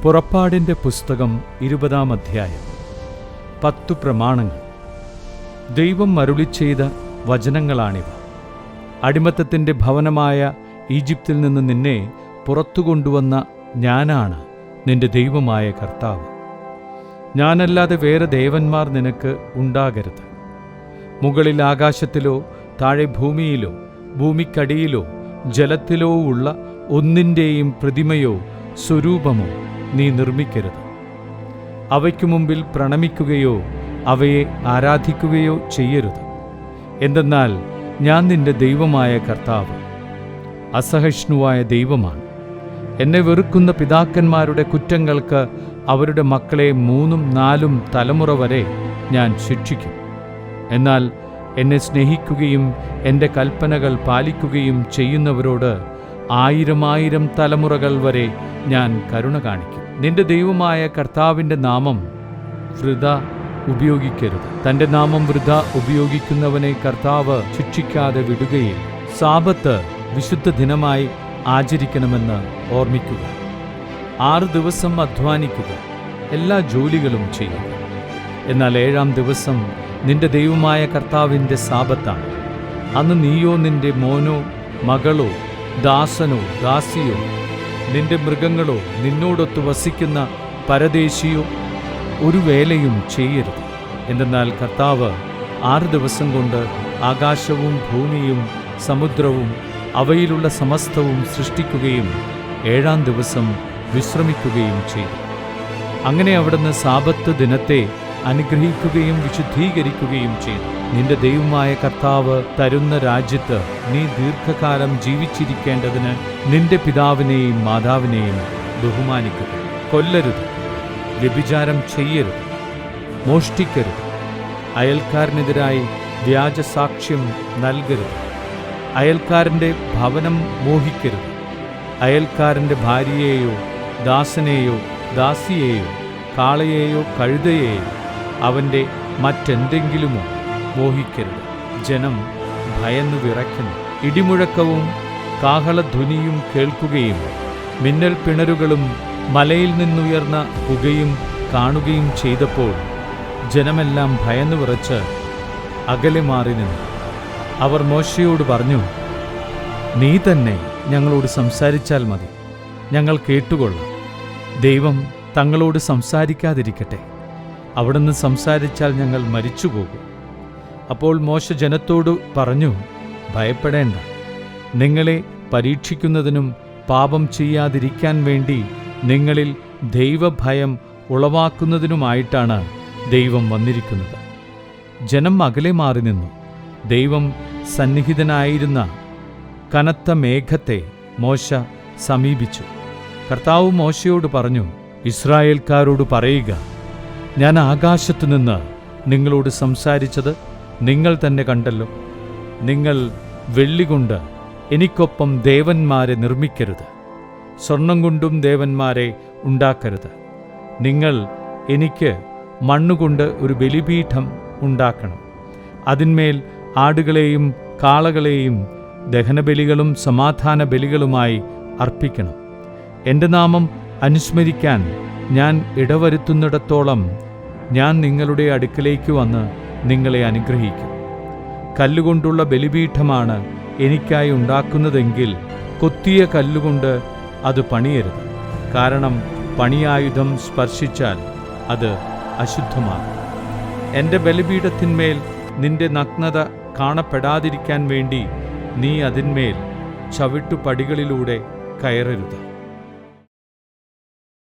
പുറപ്പാടിൻ്റെ പുസ്തകം 20-ാം അധ്യായം. 10 പ്രമാണങ്ങൾ. ദൈവം അരുളിച്ചെയ്ത വചനങ്ങളാണിവ. അടിമത്തത്തിൻ്റെ ഭവനമായ ഈജിപ്തിൽ നിന്ന് നിന്നെ പുറത്തു കൊണ്ടുവന്ന ഞാനാണ് നിന്റെ ദൈവമായ കർത്താവ്. ഞാനല്ലാതെ വേറെ ദേവന്മാർ നിനക്ക് ഉണ്ടാകരുത്. മുകളിൽ ആകാശത്തിലോ താഴെ ഭൂമിയിലോ ഭൂമിക്കടിയിലോ ജലത്തിലോ ഉള്ള ഒന്നിൻ്റെയും പ്രതിമയോ സ്വരൂപമോ നീ നിർമ്മിക്കരുത്. അവയ്ക്കു മുമ്പിൽ പ്രണമിക്കുകയോ അവയെ ആരാധിക്കുകയോ ചെയ്യരുത്. എന്തെന്നാൽ ഞാൻ നിന്റെ ദൈവമായ കർത്താവ് അസഹിഷ്ണുവായ ദൈവമാണ്. എന്നെ വെറുക്കുന്ന പിതാക്കന്മാരുടെ കുറ്റങ്ങൾക്ക് അവരുടെ മക്കളെ 3-4 തലമുറ വരെ ഞാൻ ശിക്ഷിക്കും. എന്നാൽ എന്നെ സ്നേഹിക്കുകയും എൻ്റെ കൽപ്പനകൾ പാലിക്കുകയും ചെയ്യുന്നവരോട് 1000 തലമുറകൾ വരെ ഞാൻ കരുണ കാണിക്കും. നിന്റെ ദൈവമായ കർത്താവിൻ്റെ നാമം വൃഥാ ഉപയോഗിക്കരുത്. തൻ്റെ നാമം വൃഥാ ഉപയോഗിക്കുന്നവനെ കർത്താവ് ശിക്ഷിക്കാതെ വിടുകയില്ല. സാബത്ത് വിശുദ്ധ ദിനമായി ആചരിക്കണമെന്ന് ഓർമ്മിക്കുക. 6 ദിവസം അധ്വാനിക്കുക, എല്ലാ ജോലികളും ചെയ്യുക. എന്നാൽ 7-ാം ദിവസം നിന്റെ ദൈവമായ കർത്താവിൻ്റെ സാബത്താണ്. അന്ന് നീയോ നിന്റെ മോനോ മകളോ ദാസനോ ദാസിയോ നിന്റെ മൃഗങ്ങളോ നിന്നോടൊത്ത് വസിക്കുന്ന പരദേശിയോ ഒരു വേലയും ചെയ്യരുത്. എന്തെന്നാൽ കർത്താവ് 6 ദിവസം കൊണ്ട് ആകാശവും ഭൂമിയും സമുദ്രവും അവയിലുള്ള സമസ്തവും സൃഷ്ടിക്കുകയും 7-ാം ദിവസം വിശ്രമിക്കുകയും ചെയ്തു. അങ്ങനെ അവിടുന്ന് സാബത്ത് ദിനത്തെ അനുഗ്രഹിക്കുകയും വിശുദ്ധീകരിക്കുകയും ചെയ്തു. നിന്റെ ദൈവമായ കർത്താവ് തരുന്ന രാജ്യത്ത് നീ ദീർഘകാലം ജീവിച്ചിരിക്കേണ്ടതിന് നിന്റെ പിതാവിനെയും മാതാവിനെയും ബഹുമാനിക്കുക. കൊല്ലരുത്, വ്യഭിചാരം ചെയ്യരുത്, മോഷ്ടിക്കരുത്, അയൽക്കാരനെതിരായി വ്യാജസാക്ഷ്യം നൽകരുത്, അയൽക്കാരൻ്റെ ഭവനം മോഹിക്കരുത്, അയൽക്കാരൻ്റെ ഭാര്യയെയോ ദാസനെയോ ദാസിയെയോ കാളയെയോ കഴുതയെയോ അവൻ്റെ മറ്റെന്തെങ്കിലുമോ മോഹിക്കരുത്. ജനം ഭയന്നു വിറയ്ക്കുന്നു. ഇടിമുഴക്കവും കാഹളധ്വനിയും കേൾക്കുകയും മിന്നൽ പിണരുകളും മലയിൽ നിന്നുയർന്ന പുകയും കാണുകയും ചെയ്തപ്പോൾ ജനമെല്ലാം ഭയന്നു വിറച്ച് അകലെ മാറി നിന്നു. അവർ മോശയോട് പറഞ്ഞു, നീ തന്നെ ഞങ്ങളോട് സംസാരിച്ചാൽ മതി, ഞങ്ങൾ കേട്ടുകൊള്ളാം. ദൈവം തങ്ങളോട് സംസാരിക്കാതിരിക്കട്ടെ. അവിടുന്ന് സംസാരിച്ചാൽ ഞങ്ങൾ മരിച്ചുപോകും. അപ്പോൾ മോശ ജനത്തോട് പറഞ്ഞു, ഭയപ്പെടേണ്ട. നിങ്ങളെ പരീക്ഷിക്കുന്നതിനും പാപം ചെയ്യാതിരിക്കാൻ വേണ്ടി നിങ്ങളിൽ ദൈവഭയം ഉളവാക്കുന്നതിനുമായിട്ടാണ് ദൈവം വന്നിരിക്കുന്നത്. ജനം അകലെ മാറി നിന്നു. ദൈവം സന്നിഹിതനായിരുന്ന കനത്ത മേഘത്തെ മോശ സമീപിച്ചു. കർത്താവ് മോശയോട് പറഞ്ഞു, ഇസ്രായേൽക്കാരോട് പറയുക, ഞാൻ ആകാശത്തുനിന്ന് നിങ്ങളോട് സംസാരിച്ചത് നിങ്ങൾ തന്നെ കണ്ടല്ലോ. നിങ്ങൾ വെള്ളികൊണ്ട് എനിക്കൊപ്പം ദേവന്മാരെ നിർമ്മിക്കരുത്, സ്വർണം കൊണ്ടും ദേവന്മാരെ ഉണ്ടാക്കരുത്. നിങ്ങൾ എനിക്ക് മണ്ണുകൊണ്ട് ഒരു ബലിപീഠം ഉണ്ടാക്കണം. അതിന്മേൽ ആടുകളെയും കാളകളെയും ദഹനബലികളും സമാധാന ബലികളുമായി അർപ്പിക്കണം. എൻ്റെ നാമം അനുസ്മരിക്കാൻ ഞാൻ ഇടവരുത്തുന്നിടത്തോളം ഞാൻ നിങ്ങളുടെ അടുക്കലേക്ക് വന്ന് നിങ്ങളെ അനുഗ്രഹിക്കും. കല്ലുകൊണ്ടുള്ള ബലിപീഠമാണ് എനിക്കായി ഉണ്ടാക്കുന്നതെങ്കിൽ കൊത്തിയ കല്ലുകൊണ്ട് അത് പണിയരുത്. കാരണം പണിയായുധം സ്പർശിച്ചാൽ അത് അശുദ്ധമാകും. എൻ്റെ ബലിപീഠത്തിന്മേൽ നിന്റെ നഗ്നത കാണപ്പെടാതിരിക്കാൻ വേണ്ടി നീ അതിന്മേൽ ചവിട്ടുപടികളിലൂടെ കയറരുത്.